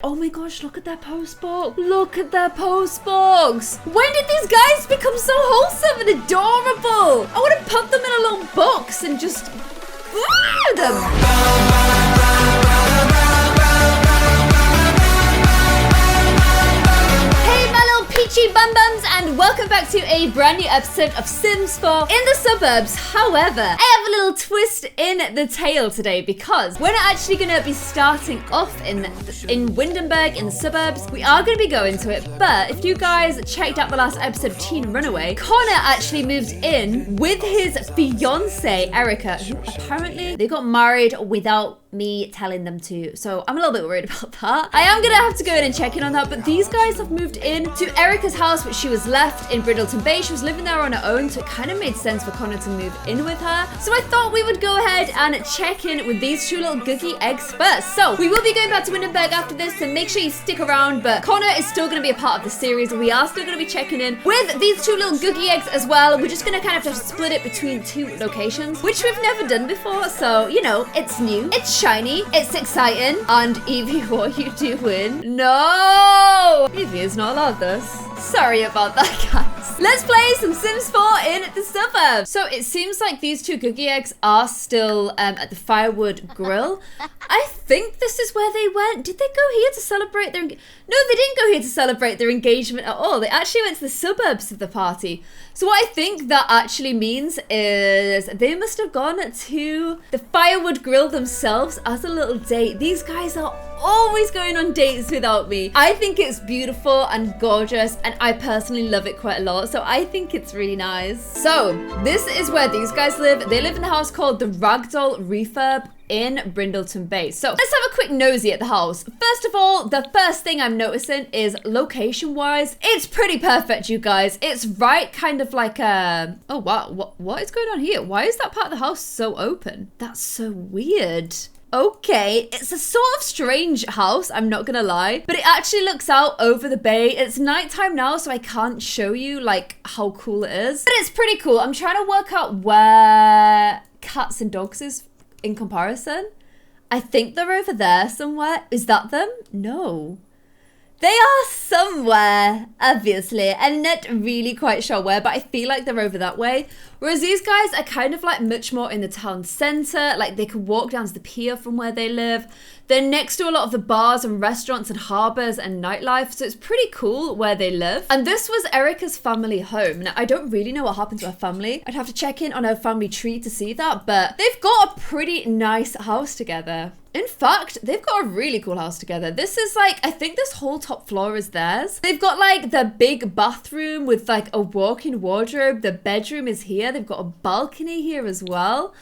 Oh my gosh, look at their postbox. Look at their postbox. When did these guys become so wholesome and adorable? I want to put them in a little box and just them. Peachy Bum Bums, and welcome back to a brand new episode of Sims 4 in the suburbs. However, I have a little twist in the tale today because we're not actually going to be starting off in Windenburg in the suburbs. We are going to be going to it, but if you guys checked out the last episode of Teen Runaway, Connor actually moved in with his fiancée, Erika, who apparently they got married without me telling them to. So I'm a little bit worried about that. I am going to have to go in and check in on that, but these guys have moved in to Erika's house, which she was left in Brindleton Bay. She was living there on her own, so it kind of made sense for Connor to move in with her. So I thought we would go ahead and check in with these two little googie eggs first. So we will be going back to Windenburg after this, so make sure you stick around, but Connor is still going to be a part of the series. We are still going to be checking in with these two little googie eggs as well. We're just going to kind of have to split it between two locations, which we've never done before. So, you know, it's new, it's shiny, it's exciting. And Evie, what are you doing? No! Evie is not allowed this. Sorry about that, guys. Let's play some Sims 4 in the suburbs. So it seems like these two googie eggs are still at the firewood grill. I think this is where they went. Did they go here to celebrate their... No, they didn't go here to celebrate their engagement at all. They actually went to the suburbs of the party. So what I think that actually means is they must have gone to the firewood grill themselves as a little date. These guys are always going on dates without me. I think it's beautiful and gorgeous, and I personally love it quite a lot, so I think it's really nice. So this is where these guys live. They live in the house called the Ragdoll Refurb in Brindleton Bay. So let's have a quick nosy at the house. First of all, the first thing I'm noticing is location-wise, it's pretty perfect, you guys. It's right kind of like a... Oh, wow. What is going on here? Why is that part of the house so open? That's so weird. Okay, it's a sort of strange house, I'm not gonna lie, but it actually looks out over the bay. It's nighttime now, so I can't show you like how cool it is, but it's pretty cool. I'm trying to work out where cats and dogs is in comparison. I think they're over there somewhere. Is that them? No. They are somewhere, obviously. I'm not really quite sure where, but I feel like they're over that way. Whereas these guys are kind of like much more in the town center. Like they could walk down to the pier from where they live. They're next to a lot of the bars and restaurants and harbors and nightlife. So it's pretty cool where they live. And this was Erika's family home. Now, I don't really know what happened to her family. I'd have to check in on her family tree to see that. But they've got a pretty nice house together. In fact, they've got a really cool house together. This is like, I think this whole top floor is theirs. They've got like the big bathroom with like a walk-in wardrobe. The bedroom is here. They've got a balcony here as well.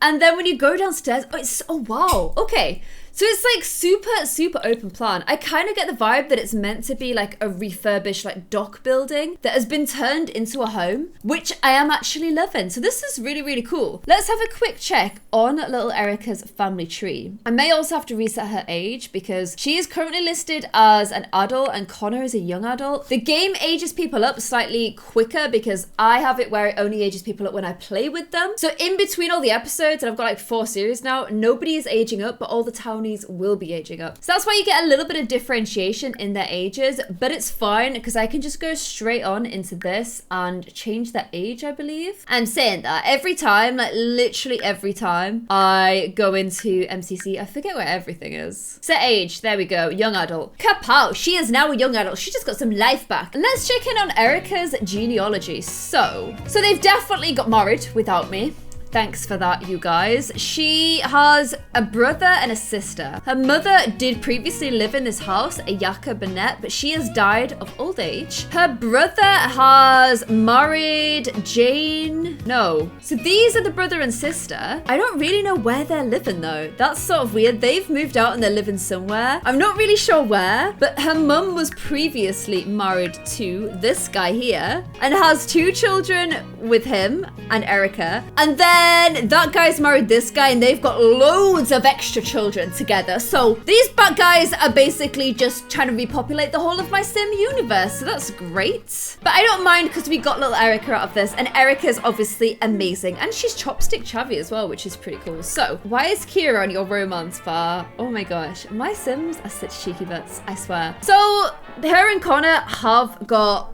And then when you go downstairs, oh wow, okay. So it's like super open plan. I kind of get the vibe that it's meant to be like a refurbished like dock building that has been turned into a home, which I am actually loving. So this is really cool. Let's have a quick check on little Erika's family tree. I may also have to reset her age because she is currently listed as an adult and Connor is a young adult. The game ages people up slightly quicker because I have it where it only ages people up when I play with them. So in between all the episodes, and I've got like 4 series now, nobody is aging up, but all the townies will be aging up. So that's why you get a little bit of differentiation in their ages, but it's fine because I can just go straight on into this and change their age, I believe. I'm saying that every time, like literally every time I go into MCC, I forget where everything is. Set age, there we go, young adult. Kapow, she is now a young adult. She just got some life back. And let's check in on Erika's genealogy. So they've definitely got married without me. Thanks for that, you guys. She has a brother and a sister. Her mother did previously live in this house, Ayaka Burnett, but she has died of old age. Her brother has married Jane. No. So these are the brother and sister. I don't really know where they're living though. That's sort of weird. They've moved out and they're living somewhere. I'm not really sure where, but her mum was previously married to this guy here and has 2 children with him and Erika. And then then that guy's married this guy, and they've got loads of extra children together. So these bad guys are basically just trying to repopulate the whole of my sim universe. So that's great. But I don't mind because we got little Erika out of this, and Erika's obviously amazing, and she's chopstick chavvy as well, which is pretty cool. So why is Kira on your romance bar? Oh my gosh, my sims are such cheeky butts, I swear. So her and Connor have got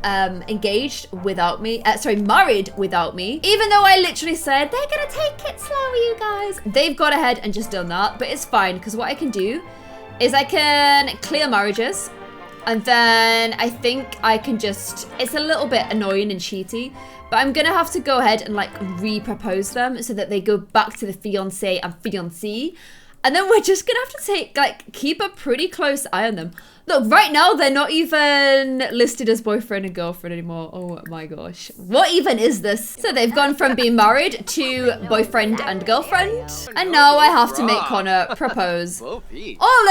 engaged without me, married without me, even though I literally said they're gonna take it slow, you guys. They've gone ahead and just done that, but it's fine because what I can do is I can clear marriages, and then I think I can just, it's a little bit annoying and cheaty, but I'm gonna have to go ahead and like re-propose them so that they go back to the fiance and fiancée. And then we're just gonna have to keep a pretty close eye on them. Look, right now they're not even listed as boyfriend and girlfriend anymore. Oh my gosh. What even is this? So they've gone from being married to boyfriend and girlfriend. And now I have to make Connor propose all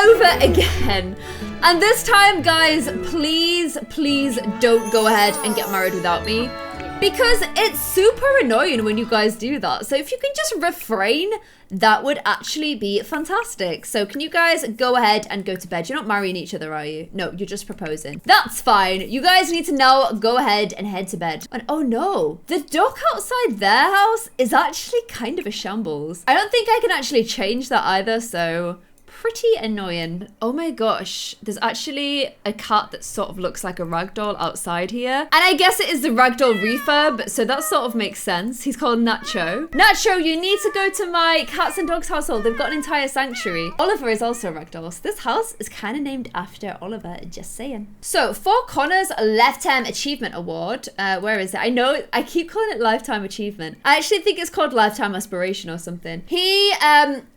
over again. And this time, guys, please, please don't go ahead and get married without me, because it's super annoying when you guys do that. So if you can just refrain, that would actually be fantastic. So can you guys go ahead and go to bed? You're not marrying each other, are you? No, you're just proposing. That's fine. You guys need to now go ahead and head to bed. And oh no, the dock outside their house is actually kind of a shambles. I don't think I can actually change that either, so pretty annoying. Oh my gosh, there's actually a cat that sort of looks like a ragdoll outside here. And I guess it is the ragdoll refurb, so that sort of makes sense. He's called Nacho. Nacho, you need to go to my cats and dogs household. They've got an entire sanctuary. Oliver is also a ragdoll, so this house is kind of named after Oliver, just saying. So for Connor's Lifetime Achievement Award, where is it? I know, I keep calling it Lifetime Achievement. I actually think it's called Lifetime Aspiration or something. He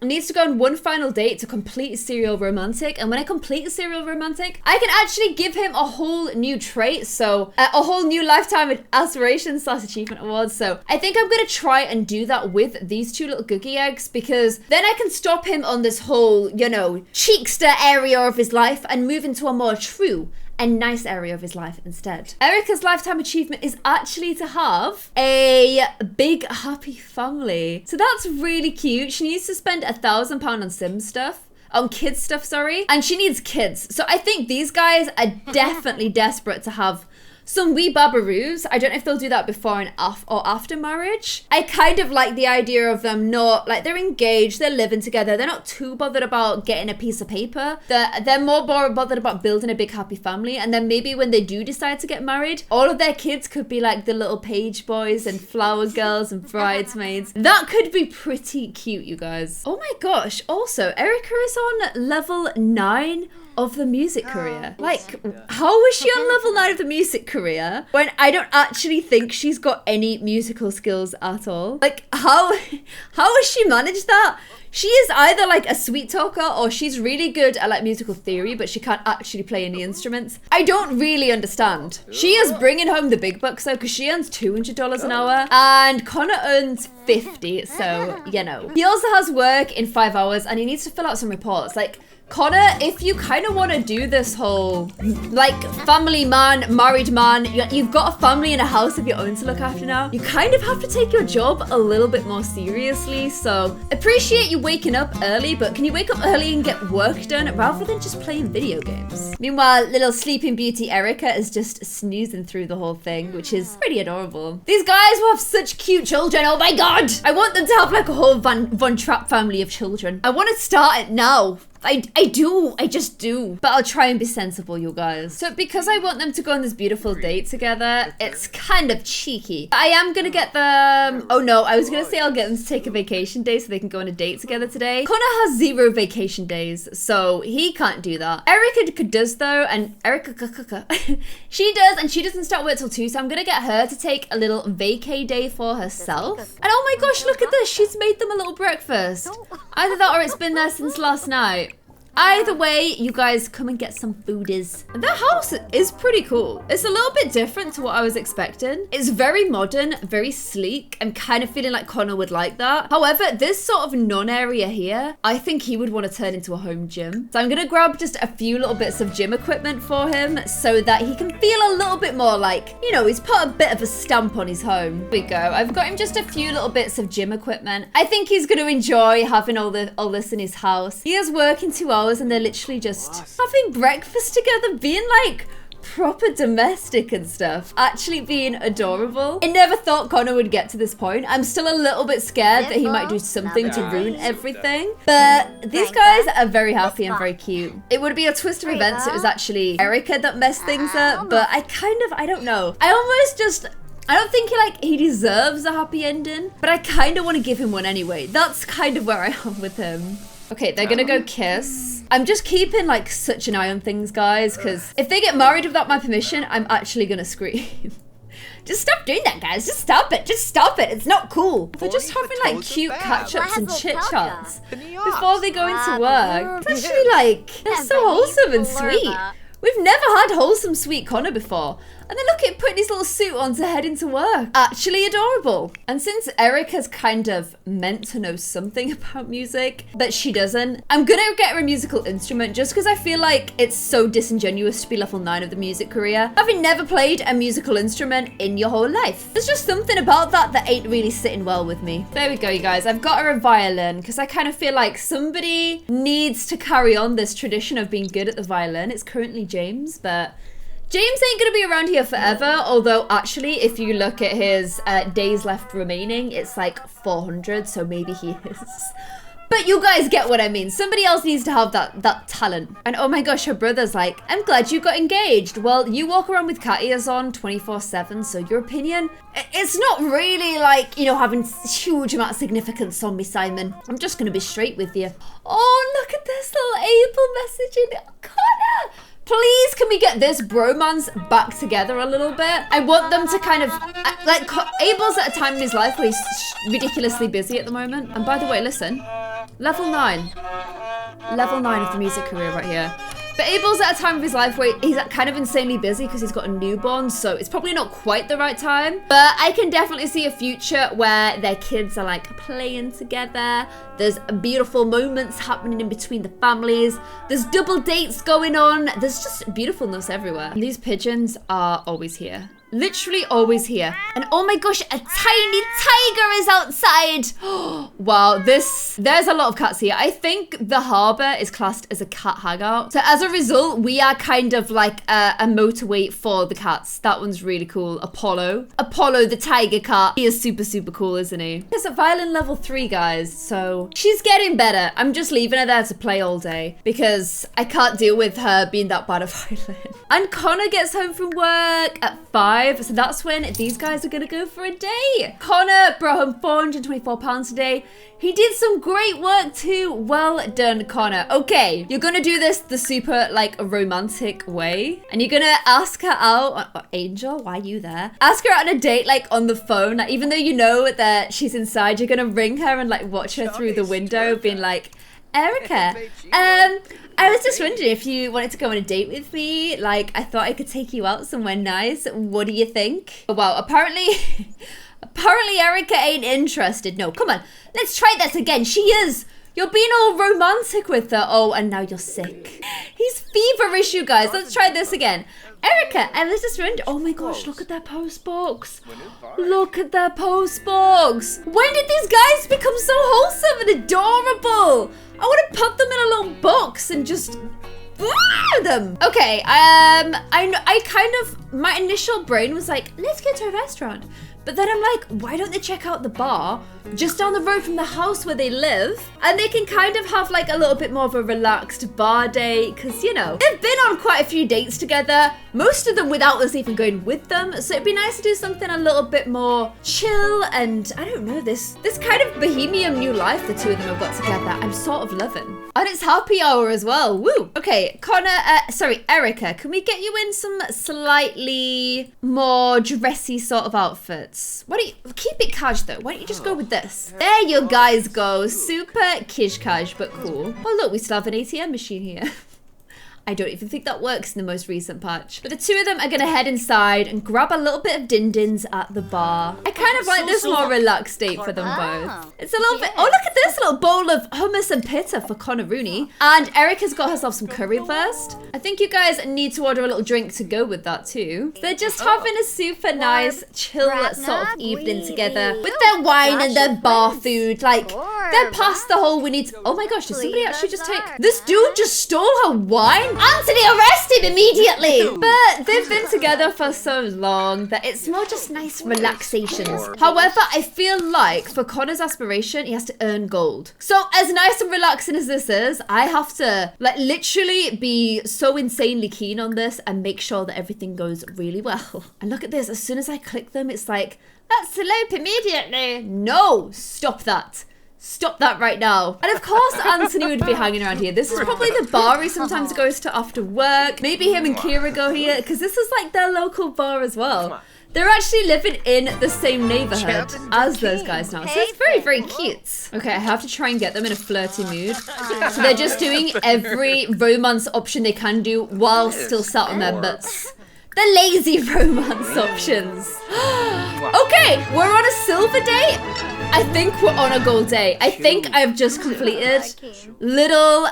needs to go on one final date to complete Serial Romantic, and when I complete a Serial Romantic, I can actually give him a whole new trait, so a whole new Lifetime Aspiration / Achievement Award. So I think I'm gonna try and do that with these two little Googie Eggs, because then I can stop him on this whole, you know, cheekster area of his life and move into a more true and nice area of his life instead. Erika's Lifetime Achievement is actually to have a big happy family. So that's really cute. She needs to spend £1,000 on sim stuff. On kids stuff, sorry. And she needs kids. So I think these guys are definitely desperate to have some wee babaroos. I don't know if they'll do that before and or after marriage. I kind of like the idea of them not, like, they're engaged, they're living together, they're not too bothered about getting a piece of paper. They're more bothered about building a big happy family, and then maybe when they do decide to get married, all of their kids could be like the little page boys and flower girls and bridesmaids. That could be pretty cute, you guys. Oh my gosh, also, Erika is on level 9 of the music career. Like, how is she on level 9 of the music career when I don't actually think she's got any musical skills at all? Like, how has she managed that? She is either like a sweet talker, or she's really good at like musical theory, but she can't actually play any instruments. I don't really understand. She is bringing home the big bucks though, because she earns $200 an hour and Connor earns 50, so you know. He also has work in 5 hours and he needs to fill out some reports. Like, Connor, if you kind of want to do this whole, like, family man, married man, you've got a family and a house of your own to look after now, you kind of have to take your job a little bit more seriously. So, appreciate you waking up early, but can you wake up early and get work done rather than just playing video games? Meanwhile, little Sleeping Beauty Erika is just snoozing through the whole thing, which is pretty adorable. These guys will have such cute children, oh my god! I want them to have like a whole Von Trapp family of children. I want to start it now. I just do. But I'll try and be sensible, you guys. So because I want them to go on this beautiful date together, it's kind of cheeky. I am gonna get them, oh no, I was gonna say I'll get them to take a vacation day so they can go on a date together today. Connor has 0 vacation days, so he can't do that. Erika does though, and Erika, she does, and she doesn't start work till 2, so I'm gonna get her to take a little vacay day for herself. And oh my gosh, look at this, she's made them a little breakfast. Either that or it's been there since last night. Either way, you guys come and get some foodies. The house is pretty cool. It's a little bit different to what I was expecting. It's very modern, very sleek. I'm kind of feeling like Connor would like that. However, this sort of non-area here, I think he would want to turn into a home gym. So I'm gonna grab just a few little bits of gym equipment for him so that he can feel a little bit more like, you know, he's put a bit of a stamp on his home. Here we go. I've got him just a few little bits of gym equipment. I think he's gonna enjoy having all this in his house. He is working 2 hours and they're literally just having breakfast together, being like proper domestic and stuff, actually being adorable. I never thought Connor would get to this point. I'm still a little bit scared that he might do something to ruin everything, but these guys are very happy and very cute. It would be a twist of events. It was actually Erika that messed things up, but I don't know. I don't think he deserves a happy ending, but I kind of want to give him one anyway. That's kind of where I am with him. Okay, they're gonna go kiss. I'm just keeping like such an eye on things, guys, because if they get married without my permission, I'm actually gonna scream. Just stop doing that, guys. Just stop it. Just stop it. It's not cool. They're just having like cute catch-ups and chit-chats before they go into work. It's actually like, they're so wholesome and sweet. We've never had wholesome, sweet Connor before. And then look at putting his little suit on to head into work. Actually adorable. And since Erika's kind of meant to know something about music, but she doesn't, I'm gonna get her a musical instrument just because I feel like it's so disingenuous to be level 9 of the music career, having never played a musical instrument in your whole life. There's just something about that ain't really sitting well with me. There we go, you guys. I've got her a violin because I kind of feel like somebody needs to carry on this tradition of being good at the violin. It's currently James, but James ain't gonna be around here forever, although actually if you look at his days left remaining, it's like 400, so maybe he is. But you guys get what I mean. Somebody else needs to have that talent. And oh my gosh, her brother's like, I'm glad you got engaged. Well, you walk around with cat ears on 24/7, so your opinion, it's not really like, you know, having huge amount of significance on me, Simon. I'm just gonna be straight with you. Oh, look at this little Abel messaging Connor. Please, can we get this bromance back together a little bit? I want them to kind of, like, Abel's at a time in his life where he's ridiculously busy at the moment. And by the way, listen, level 9 of the music career right here. But Abel's at a time of his life where he's kind of insanely busy because he's got a newborn, so it's probably not quite the right time. But I can definitely see a future where their kids are like playing together. There's beautiful moments happening in between the families. There's double dates going on. There's just beautifuln's everywhere. And these pigeons are always here. Literally always here. And oh my gosh, a tiny tiger is outside. Wow, there's a lot of cats here. I think the harbor is classed as a cat hangout. So as a result, we are kind of like a motorway for the cats. That one's really cool. Apollo the tiger cat. He is super, super cool, isn't he? It's a violin level 3, guys. So she's getting better. I'm just leaving her there to play all day because I can't deal with her being that bad at violin. And Connor gets home from work at 5. So that's when these guys are gonna go for a date. Connor brought home £424 today. He did some great work too. Well done, Connor. Okay, you're gonna do this the super like romantic way. And you're gonna ask her out. Angel, why are you there? Ask her out on a date like on the phone. Like, even though you know that she's inside, you're gonna ring her and like watch her through the window being like, Erika, I was just wondering if you wanted to go on a date with me. Like, I thought I could take you out somewhere nice. What do you think? Oh, wow, apparently Erika ain't interested. No, come on, let's try this again. She is. You're being all romantic with her. Oh, and now you're sick. He's feverish, you guys. Let's try this again. Erika, I was just wondering. Oh my gosh, look at their post box. Look at their post box. When did these guys become so wholesome and adorable? I want to put them in a little box and just them. Okay, I kind of, my initial brain was like, let's go to a restaurant. But then I'm like, why don't they check out the bar just down the road from the house where they live? And they can kind of have like a little bit more of a relaxed bar date. Because, you know, they've been on quite a few dates together. Most of them without us even going with them. So it'd be nice to do something a little bit more chill. And I don't know, this kind of bohemian new life the two of them have got together, I'm sort of loving. And it's happy hour as well. Woo. Okay, Erika, can we get you in some slightly more dressy sort of outfits? Why don't you keep it cash though? Why don't you just go with this? There you guys go. Super kish cash, but cool. Oh look, we still have an ATM machine here. I don't even think that works in the most recent patch. But the two of them are gonna head inside and grab a little bit of din-dins at the bar. I kind of like this more relaxed state for them both. It's a little bit, oh look at this little bowl of hummus and pita for Connor Rooney. And Erika's got herself some curry first. I think you guys need to order a little drink to go with that too. They're just having a super nice, chill sort of evening together with their wine and their bar food. Like, they're past the whole we need to, oh my gosh, did somebody actually just take, this dude just stole her wine? Anthony, arrest him immediately! But they've been together for so long that it's more just nice relaxations. However, I feel like for Connor's aspiration, he has to earn gold. So as nice and relaxing as this is, I have to like literally be so insanely keen on this and make sure that everything goes really well. And look at this, as soon as I click them, it's like, let's elope immediately. No, stop that. Stop that right now. And of course Anthony would be hanging around here. This is probably the bar he sometimes goes to after work. Maybe him and Kira go here because this is like their local bar as well. They're actually living in the same neighborhood as those guys now. So it's very, very cute. Okay, I have to try and get them in a flirty mood. So they're just doing every romance option they can do while still sat on their butts. The lazy romance options. Okay, we're on a silver date. I think we're on a gold day. I think I've just completed little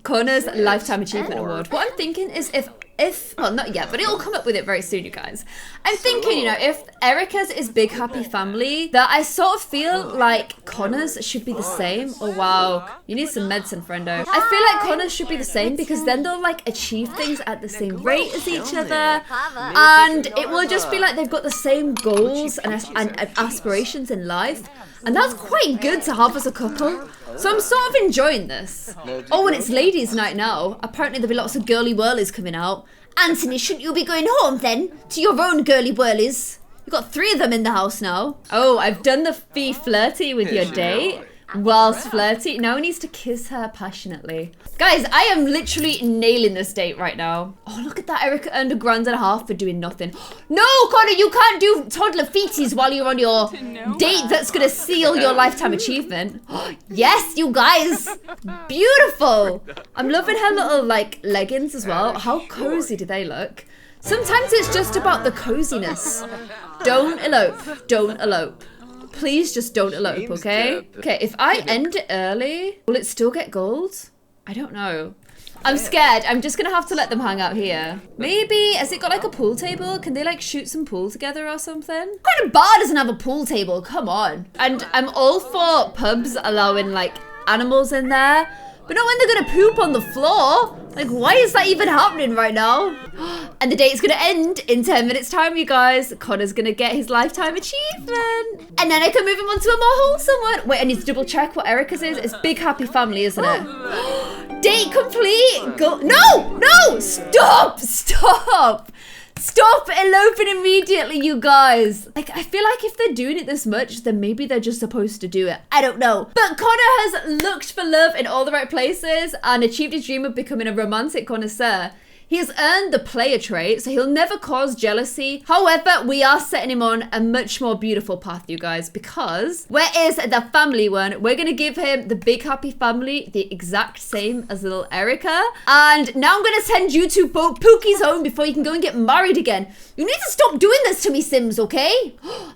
Connor's Lifetime Achievement Award. What I'm thinking is if, well, not yet, but it'll come up with it very soon, you guys. I'm thinking, you know, if Erika's is Big Happy Family, that I sort of feel like Connor's should be the same. Oh, wow. You need some medicine, friendo. I feel like Connor's should be the same because then they'll, like, achieve things at the same rate as each other. And it will just be like they've got the same goals and aspirations in life. And that's quite good to have as a couple. So I'm sort of enjoying this. Oh, and it's ladies' night now. Apparently there'll be lots of girly whirlies coming out. Anthony, shouldn't you be going home then? To your own girly whirlies? You've got 3 of them in the house now. Oh, I've done the be flirty with your date. Whilst flirty. Now he needs to kiss her passionately. Guys, I am literally nailing this date right now. Oh, look at that. Erika earned $1.50 for doing nothing. No, Connor, you can't do toddler feeties while you're on your date that's going to seal your lifetime achievement. Yes, you guys. Beautiful. I'm loving her little, like, leggings as well. How cozy do they look? Sometimes it's just about the coziness. Don't elope. Don't elope. Please just don't elope, okay? Okay, if I end it early, will it still get gold? I don't know. I'm scared. I'm just gonna have to let them hang out here. Maybe, has it got like a pool table? Can they like shoot some pool together or something? What kind of bar doesn't have a pool table? Come on. And I'm all for pubs allowing like animals in there, but not when they're gonna poop on the floor. Like, why is that even happening right now? And the date's gonna end in 10 minutes time, you guys. Connor's gonna get his lifetime achievement. And then I can move him on to a more wholesome one. Wait, I need to double check what Erika's is. It's Big Happy Family, isn't it? Date complete. Go. No, no, stop, stop. Stop eloping immediately, you guys. Like, I feel like if they're doing it this much, then maybe they're just supposed to do it. I don't know. But Connor has looked for love in all the right places and achieved his dream of becoming a romantic connoisseur. He has earned the player trait, so he'll never cause jealousy. However, we are setting him on a much more beautiful path, you guys, because where is the family one? We're gonna give him the Big Happy Family, the exact same as little Erika. And now I'm gonna send you to Pookie's home before you can go and get married again. You need to stop doing this to me, Sims, okay?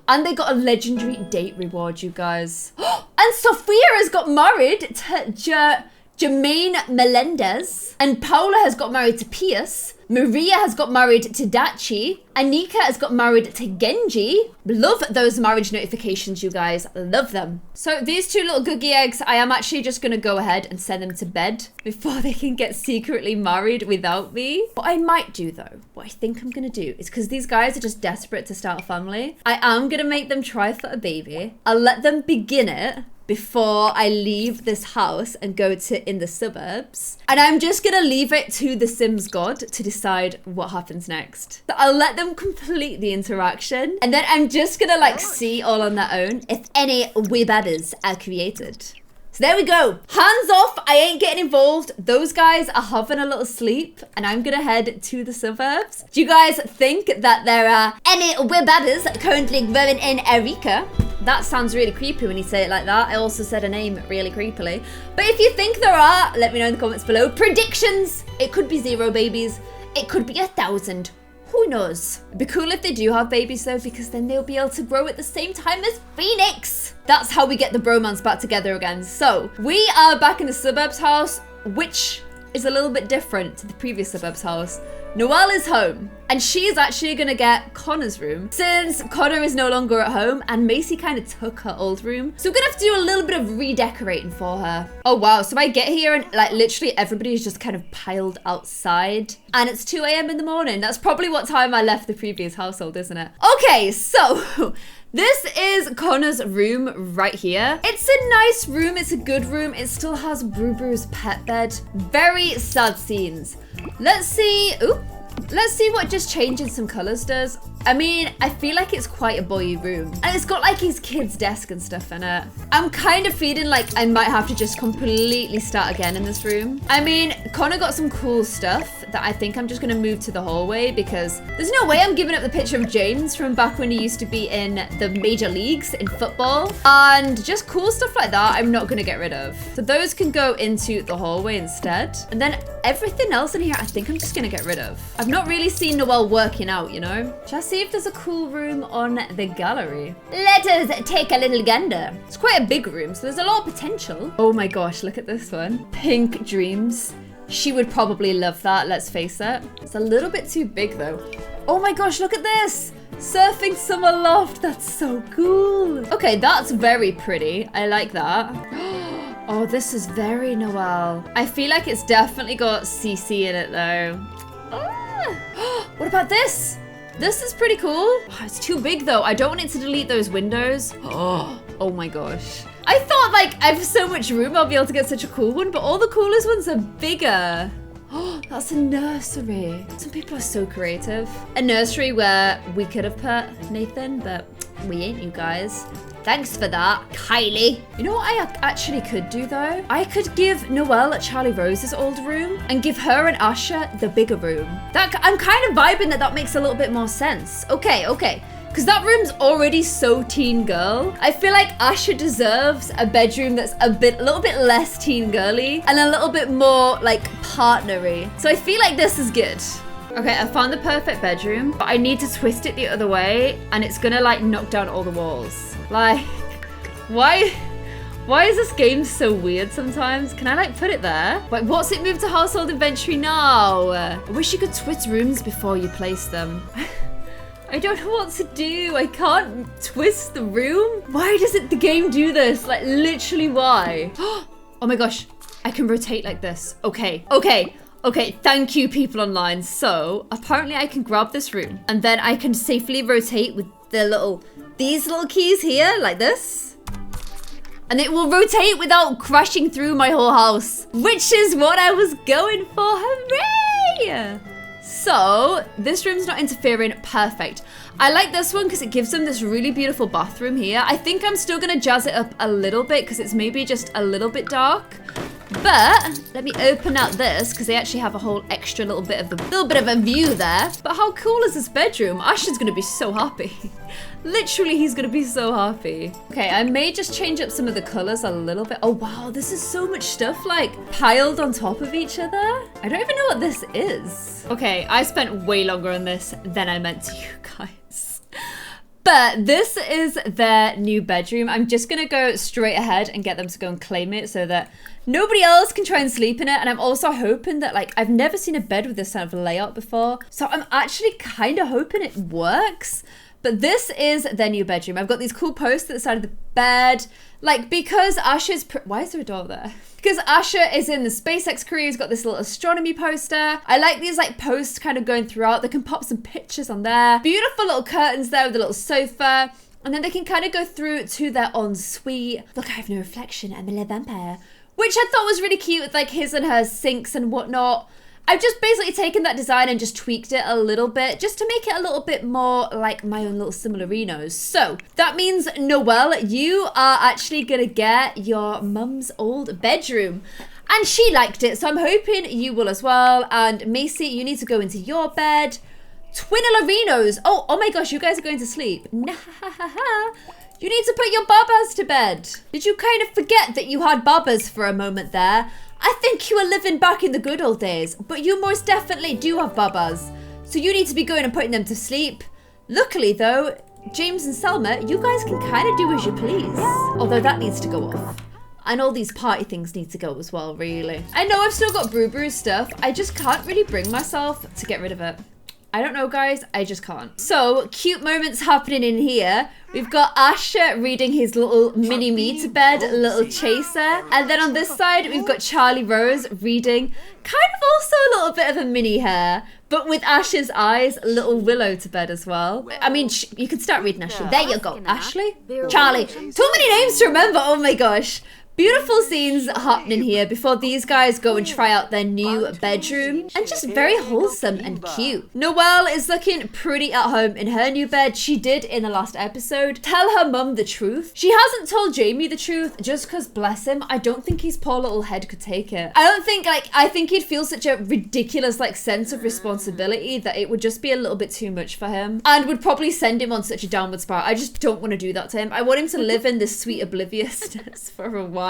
And they got a legendary date reward, you guys. And Sophia has got married to Jermaine Melendez, and Paula has got married to Pierce. Maria has got married to Dachi. Anika has got married to Genji. Love those marriage notifications, you guys. Love them. So these 2 little googie eggs, I am actually just going to go ahead and send them to bed before they can get secretly married without me. What I might do, though, what I think I'm going to do is because these guys are just desperate to start a family, I am going to make them try for a baby. I'll let them begin it before I leave this house and go to in the suburbs. And I'm just gonna leave it to the Sims god to decide what happens next. So I'll let them complete the interaction and then I'm just gonna like see all on their own if any wee babies are created. So there we go. Hands off. I ain't getting involved. Those guys are having a little sleep and I'm gonna head to the suburbs. Do you guys think that there are any webbadders currently growing in Erika? That sounds really creepy when you say it like that. I also said a name really creepily. But if you think there are, let me know in the comments below. Predictions. It could be 0 babies. It could be 1,000. Who knows? It'd be cool if they do have babies though, because then they'll be able to grow at the same time as Phoenix. That's how we get the bromance back together again. So we are back in the suburbs house, which is a little bit different to the previous suburbs house. Noelle is home and she's actually gonna get Connor's room since Connor is no longer at home and Macy kind of took her old room. So we're gonna have to do a little bit of redecorating for her. Oh wow, so I get here and like literally everybody is just kind of piled outside and it's 2 a.m. in the morning. That's probably what time I left the previous household, isn't it? Okay, so this is Connor's room right here. It's a nice room, it's a good room. It still has Brew Brew's pet bed. Very sad scenes. Let's see what just changing some colors does. I mean, I feel like it's quite a boy room. And it's got like his kid's desk and stuff in it. I'm kind of feeling like I might have to just completely start again in this room. I mean, Connor got some cool stuff that I think I'm just gonna move to the hallway because there's no way I'm giving up the picture of James from back when he used to be in the major leagues in football. And just cool stuff like that, I'm not gonna get rid of. So those can go into the hallway instead. And then everything else in here, I think I'm just gonna get rid of. I've not really seen Noelle working out, you know? Just see if there's a cool room on the gallery. Let us take a little gander. It's quite a big room, so there's a lot of potential. Oh my gosh, look at this one. Pink Dreams. She would probably love that, let's face it. It's a little bit too big though. Oh my gosh, look at this. Surfing Summer Loft, that's so cool. Okay, that's very pretty. I like that. Oh, this is very Noelle. I feel like it's definitely got CC in it though. What about this? This is pretty cool. Oh, it's too big though. I don't want it to delete those windows. Oh my gosh. I thought like I have so much room I'll be able to get such a cool one, but all the coolest ones are bigger. Oh, that's a nursery. Some people are so creative. A nursery where we could have put Nathan, but we ain't, you guys. Thanks for that, Kylie. You know what I actually could do though? I could give Noelle Charlie Rose's old room and give her and Asha the bigger room. I'm kind of vibing that makes a little bit more sense. Okay. Because that room's already so teen girl. I feel like Asha deserves a bedroom that's a little bit less teen girly and a little bit more like partnery. So I feel like this is good. Okay, I found the perfect bedroom, but I need to twist it the other way and it's gonna like knock down all the walls. Like, why is this game so weird sometimes? Can I like put it there? Wait, what's it moved to household inventory now? I wish you could twist rooms before you place them. I don't know what to do. I can't twist the room. Why doesn't the game do this? Like literally why? Oh my gosh, I can rotate like this. Okay, thank you people online. So apparently I can grab this room and then I can safely rotate with these little keys here like this. And it will rotate without crashing through my whole house, which is what I was going for. Hooray! So this room's not interfering, perfect. I like this one because it gives them this really beautiful bathroom here. I think I'm still gonna jazz it up a little bit because it's maybe just a little bit dark. But let me open out this because they actually have a whole extra little bit of a view there. But how cool is this bedroom? Asher's gonna be so happy. Literally, he's gonna be so happy. Okay, I may just change up some of the colors a little bit. Oh wow, this is so much stuff like piled on top of each other. I don't even know what this is. Okay, I spent way longer on this than I meant to, you guys. But this is their new bedroom. I'm just gonna go straight ahead and get them to go and claim it so that nobody else can try and sleep in it. And I'm also hoping that like, I've never seen a bed with this kind of layout before. So I'm actually kind of hoping it works. But this is their new bedroom. I've got these cool posts at the side of the bed. Like, because Asher's... Why is there a door there? Because Asher is in the SpaceX crew. He's got this little astronomy poster. I like these, like, posts kind of going throughout. They can pop some pictures on there. Beautiful little curtains there with a little sofa. And then they can kind of go through to their ensuite. Look, I have no reflection. I'm a little vampire. Which I thought was really cute with, like, his and her sinks and whatnot. I've just basically taken that design and just tweaked it a little bit just to make it a little bit more like my own little Similarinos. So that means, Noelle, you are actually gonna get your mum's old bedroom. And she liked it, so I'm hoping you will as well. And Macy, you need to go into your bed. Twinilarinos. Oh my gosh, you guys are going to sleep. You need to put your babas to bed. Did you kind of forget that you had babas for a moment there? I think you were living back in the good old days, but you most definitely do have babas. So you need to be going and putting them to sleep. Luckily though, James and Selma, you guys can kind of do as you please. Although that needs to go off. And all these party things need to go as well, really. I know I've still got Brew stuff. I just can't really bring myself to get rid of it. I don't know, guys. I just can't. So, cute moments happening in here. We've got Asher reading his little mini-me to bed, little chaser. And then on this side, we've got Charlie Rose reading kind of also a little bit of a mini hair, but with Asher's eyes, little Willow to bed as well. I mean, you can start reading Ashley. There you go, Ashley. Charlie. Too many names to remember. Oh my gosh. Beautiful scenes happening here before these guys go and try out their new bedroom. And just very wholesome and cute. Noelle is looking pretty at home in her new bed. She did in the last episode tell her mum the truth. She hasn't told Jamie the truth just because, bless him, I don't think his poor little head could take it. I think he'd feel such a ridiculous sense of responsibility that it would just be a little bit too much for him and would probably send him on such a downward spiral. I just don't want to do that to him. I want him to live in this sweet obliviousness for a while.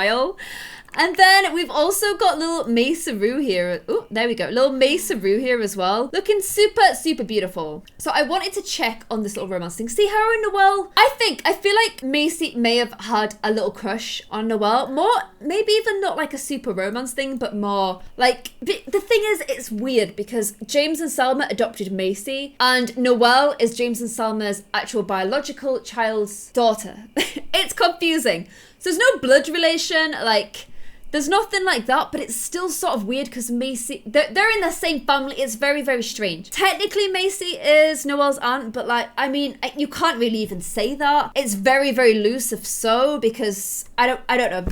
And then we've also got little Mace-Roo here. Oh, there we go. Little Mace-Roo here as well. Looking super, super beautiful. So I wanted to check on this little romance thing. See her and Noelle? I feel like Macy may have had a little crush on Noelle. More, maybe even not like a super romance thing, but more like, the thing is, it's weird because James and Selma adopted Macy and Noelle is James and Selma's actual biological child's daughter. It's confusing. So there's no blood relation, there's nothing like that, but it's still sort of weird because Macy, they're in the same family. It's very, very strange. Technically, Macy is Noelle's aunt, but I mean, you can't really even say that. It's very, very loose if so, because I don't know.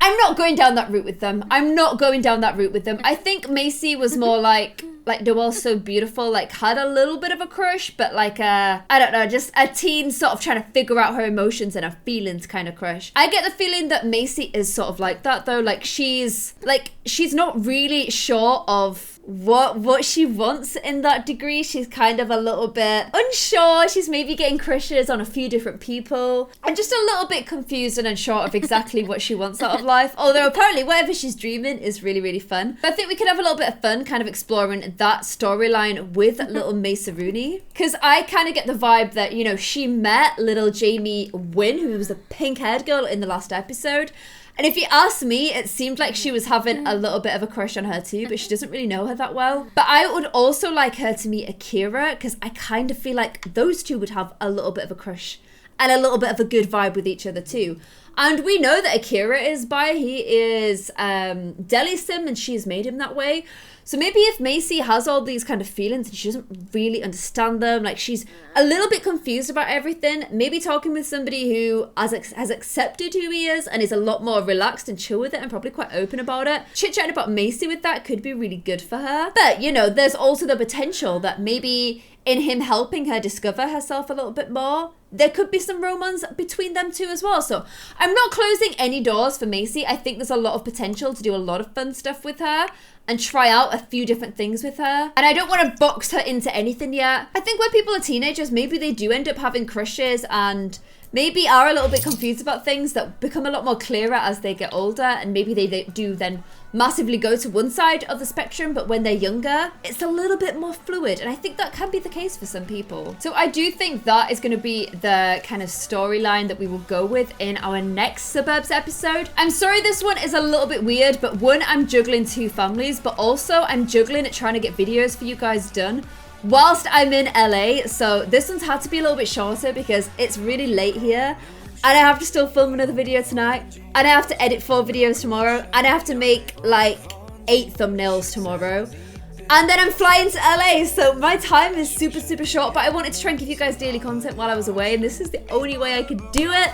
I'm not going down that route with them. I think Macy was more like Noelle's so beautiful, had a little bit of a crush, but I don't know, just a teen sort of trying to figure out her emotions and her feelings kind of crush. I get the feeling that Macy is sort of like that though, she's not really sure of what she wants in that degree. She's kind of a little bit unsure. She's maybe getting crushes on a few different people. I'm just a little bit confused and unsure of exactly what she wants out of life. Although apparently whatever she's dreaming is really, really fun. But I think we could have a little bit of fun kind of exploring that storyline with little Mace-Rooney. Because I kind of get the vibe that, she met little Jamie Wynn, who was a pink-haired girl in the last episode. And if you ask me, it seemed like she was having a little bit of a crush on her too, but she doesn't really know her that well. But I would also like her to meet Akira, because I kind of feel like those two would have a little bit of a crush and a little bit of a good vibe with each other too. And we know that Akira is bi. He is Deli Sim, and she's made him that way. So maybe if Macy has all these kind of feelings and she doesn't really understand them, she's a little bit confused about everything, maybe talking with somebody who has accepted who he is and is a lot more relaxed and chill with it and probably quite open about it. Chit-chatting about Macy with that could be really good for her. But, there's also the potential that maybe in him helping her discover herself a little bit more, there could be some romance between them two as well. So I'm not closing any doors for Macy. I think there's a lot of potential to do a lot of fun stuff with her and try out a few different things with her. And I don't want to box her into anything yet. I think when people are teenagers, maybe they do end up having crushes and maybe are a little bit confused about things that become a lot more clearer as they get older, and maybe they do then massively go to one side of the spectrum, but when they're younger, it's a little bit more fluid, and I think that can be the case for some people. So I do think that is going to be the kind of storyline that we will go with in our next Suburbs episode. I'm sorry this one is a little bit weird, but one, I'm juggling two families, but also I'm juggling at trying to get videos for you guys done whilst I'm in LA. So this one's had to be a little bit shorter because it's really late here. And I have to still film another video tonight. And I have to edit 4 videos tomorrow. And I have to make 8 thumbnails tomorrow. And then I'm flying to LA. So my time is super, super short. But I wanted to try and give you guys daily content while I was away. And this is the only way I could do it.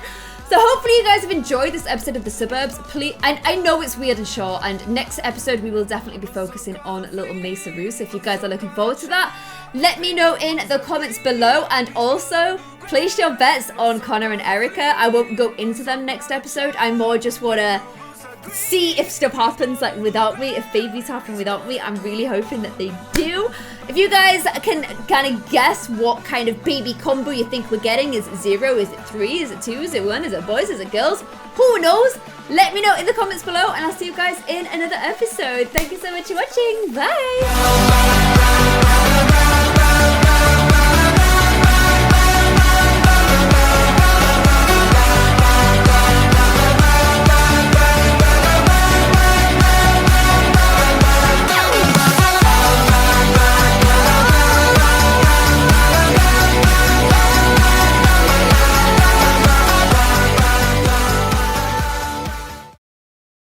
So hopefully you guys have enjoyed this episode of The Suburbs. Please, and I know it's weird and short, and next episode we will definitely be focusing on Little Mesa Roo. So if you guys are looking forward to that, let me know in the comments below, and also place your bets on Connor and Erika. I won't go into them next episode. I more just want to see if stuff happens like without me, if babies happen without me. I'm really hoping that they do. If you guys can kind of guess what kind of baby combo you think we're getting, is it 0, is it 3, is it 2, is it 1, is it boys, is it girls, who knows? Let me know in the comments below, and I'll see you guys in another episode. Thank you so much for watching. Bye.